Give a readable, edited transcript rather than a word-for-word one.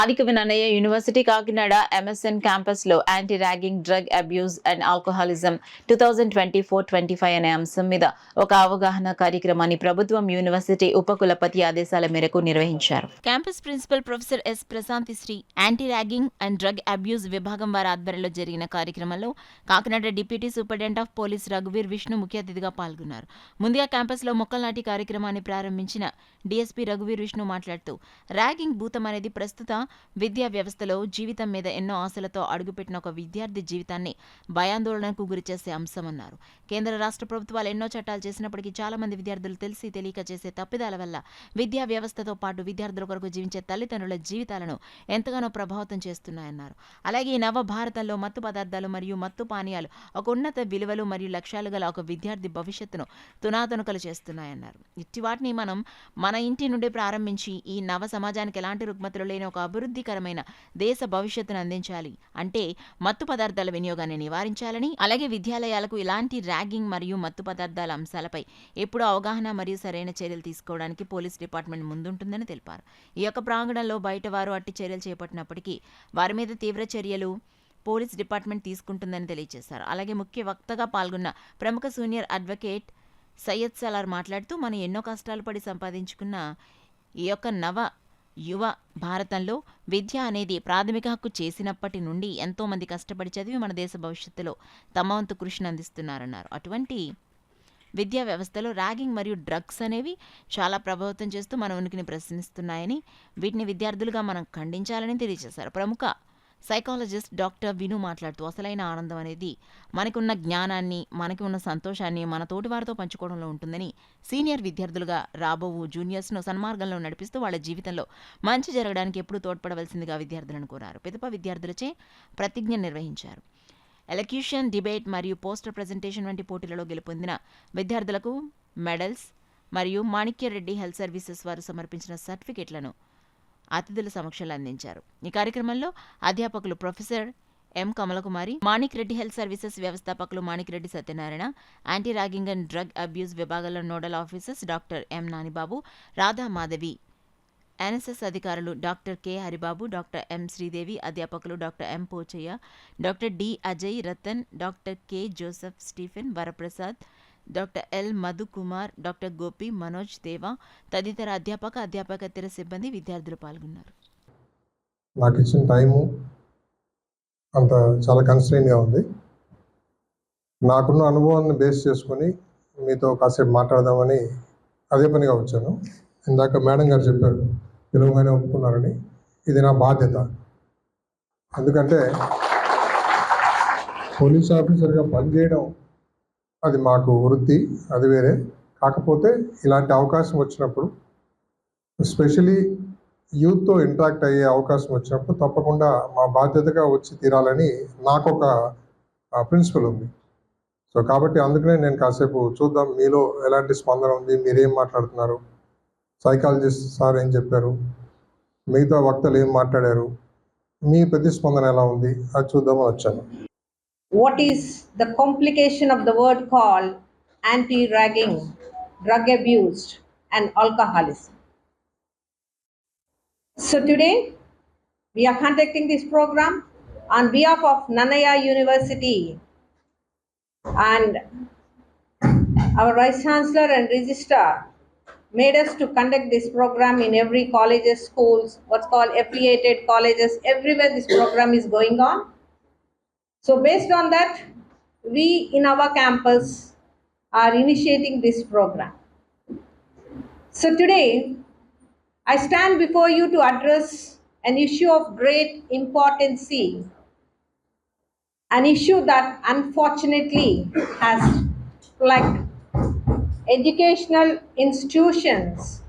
ఆదికవి Nannaya university Kakinada MSN క్యాంపస్లో anti ragging, drug abuse and alcoholism 2024-25 అనే అంశం మీద ఒక అవగాహన కార్యక్రమాన్ని ప్రభుత్వం యూనివర్సిటీ ఉపకులపతి ఆదేశాల మేరకు నిర్వహించారు. Campus principal professor S Prashanthi Sri anti ragging and drug abuse విభాగం వారి ఆధ్వర్యంలో జరిగిన కార్యక్రమంలో Kakinada deputy superintendent of police రఘువీర్ విష్ణు ముఖ్య అతిథిగా పాల్గొన్నారు. ముందుగా క్యాంపస్లో మొక్కల నాటి కార్యక్రమాన్ని ప్రారంభించిన డీఎస్పీ రఘువీర్ విష్ణు మాట్లాడుతూ ర్యాగింగ్ భూతం అనేది ప్రస్తుత విద్యా వ్యవస్థలో జీవితం మీద ఎన్నో ఆశలతో అడుగుపెట్టిన ఒక విద్యార్థి జీవితాన్ని భయాందోళనకు గురిచేసే అంశమన్నారు. కేంద్ర రాష్ట్ర ప్రభుత్వాలు ఎన్నో చట్టాలు చేసినప్పటికీ చాలా మంది విద్యార్థులు తెలిసి తెలియక చేసే తప్పిదాల వల్ల విద్యా వ్యవస్థతో పాటు విద్యార్థుల కొరకు జీవించే తల్లిదండ్రుల జీవితాలను ఎంతగానో ప్రభావితం చేస్తున్నాయన్నారు. అలాగే ఈ నవ భారతంలో మత్తు పదార్థాలు మరియు మత్తు పానీయాలు ఒక ఉన్నత విలువలు మరియు లక్ష్యాలు గల ఒక విద్యార్థి భవిష్యత్తును తునాతునకలు చేస్తున్నాయన్నారు. ఇట్టి వాటిని మనం మన ఇంటి నుండి ప్రారంభించి ఈ నవ సమాజానికి ఎలాంటి రుగ్మతులు లేని ఒక అభివృద్ధికరమైన దేశ భవిష్యత్తును అందించాలి. అంటే మత్తు పదార్థాల వినియోగాన్ని నివారించాలని, అలాగే విద్యాలయాలకు ఇలాంటి ర్యాగింగ్ మరియు మత్తు పదార్థాల అంశాలపై ఎప్పుడూ అవగాహన మరియు సరైన చర్యలు తీసుకోవడానికి పోలీస్ డిపార్ట్మెంట్ ముందుంటుందని తెలిపారు. ఈ యొక్క ప్రాంగణంలో బయట వారు అట్టి చర్యలు చేపట్టినప్పటికీ వారి మీద తీవ్ర చర్యలు పోలీస్ డిపార్ట్మెంట్ తీసుకుంటుందని తెలియజేశారు. అలాగే ముఖ్య వక్తగా పాల్గొన్న ప్రముఖ సీనియర్ అడ్వకేట్ సయ్యద్ సలార్ మాట్లాడుతూ మనం ఎన్నో కష్టాలు పడి సంపాదించుకున్న ఈ యొక్క నవ యువ భారతంలో విద్య అనేది ప్రాథమిక హక్కు చేసినప్పటి నుండి ఎంతోమంది కష్టపడి చదివి మన దేశ భవిష్యత్తులో తమ వంతు కృషిని అందిస్తున్నారన్నారు. అటువంటి విద్యా వ్యవస్థలో ర్యాగింగ్ మరియు డ్రగ్స్ అనేవి చాలా ప్రభావితం చేస్తూ మన ఉనికిని ప్రశ్నిస్తున్నాయని, వీటిని విద్యార్థులుగా మనం ఖండించాలని తెలియజేశారు. ప్రముఖ సైకాలజిస్ట్ డాక్టర్ విను మాట్లాడుతూ అసలైన ఆనందం అనేది మనకి ఉన్న జ్ఞానాన్ని, మనకి ఉన్న సంతోషాన్ని మన తోటి వారితో పంచుకోవడంలో ఉంటుందని, సీనియర్ విద్యార్థులుగా రాబోవు జూనియర్స్ను సన్మార్గంలో నడిపిస్తూ వాళ్ళ జీవితంలో మంచి జరగడానికి ఎప్పుడూ తోడ్పడవలసిందిగా విద్యార్థులను కోరారు. పిదప విద్యార్థులచే ప్రతిజ్ఞ నిర్వహించారు. ఎలక్యూషన్, డిబేట్ మరియు పోస్టర్ ప్రజెంటేషన్ వంటి పోటీలలో గెలుపొందిన విద్యార్థులకు మెడల్స్ మరియు మాణిక్యరెడ్డి హెల్త్ సర్వీసెస్ వారు సమర్పించిన సర్టిఫికెట్లను అతిథుల సమక్షంలో అందించారు. ఈ కార్యక్రమంలో అధ్యాపకులు professor M Kamalakumari, Manik Reddy health services వ్యవస్థాపకులు Manik Reddy Satyanarayana, anti ragging and drug abuse విభాగాల nodal officers doctor M Nanibabu, Radha Madhavi, NSS అధికారులు doctor K Haribabu, doctor M Sridevi, అధ్యాపకులు doctor M Pochaiah, doctor D Ajay Ratan, doctor K Joseph Stephen, Varaprasad, doctor L Madhukumar, doctor Gopi, Manoj Deva తదితర అధ్యాపకేతర సిబ్బంది విద్యార్థులు పాల్గొన్నారు. నాకు ఇచ్చిన టైము అంత చాలా కన్స్ట్రెయిన్గా ఉంది. నాకున్న అనుభవాన్ని బేస్ చేసుకొని మీతో కాసేపు మాట్లాడదామని అదే పనిగా వచ్చాను. ఇందాక మేడం గారు చెప్పారు తెలుగుగానే ఒప్పుకున్నారని. ఇది నా బాధ్యత. ఎందుకంటే పోలీస్ ఆఫీసర్గా పనిచేయడం అది మాకు వృత్తి, అది వేరే. కాకపోతే ఇలాంటి అవకాశం వచ్చినప్పుడు, ఎస్పెషలీ యూత్తో ఇంటరాక్ట్ అయ్యే అవకాశం వచ్చినప్పుడు తప్పకుండా మా బాధ్యతగా వచ్చి తీరాలని నాకు ఒక ప్రిన్సిపల్ ఉంది. సో కాబట్టి అందుకనే నేను కాసేపు చూద్దాం మీలో ఎలాంటి స్పందన ఉంది, మీరేం మాట్లాడుతున్నారు, సైకాలజిస్ట్ సార్ ఏం చెప్పారు, మిగతా వక్తలు ఏం మాట్లాడారు, మీ ప్రతిస్పందన ఎలా ఉంది, అది చూద్దామని వచ్చాను. What is the complication of the word called anti-ragging, drug abuse and alcoholism? So today we are conducting this program on behalf of Nannaya University, and our Vice Chancellor and Registrar made us to conduct this program in every colleges, schools, what's called affiliated colleges, everywhere this program is going on. So based on that, we in our campus are initiating this program. So today, I stand before you to address an issue of great importance, an issue that unfortunately has plagued educational institutions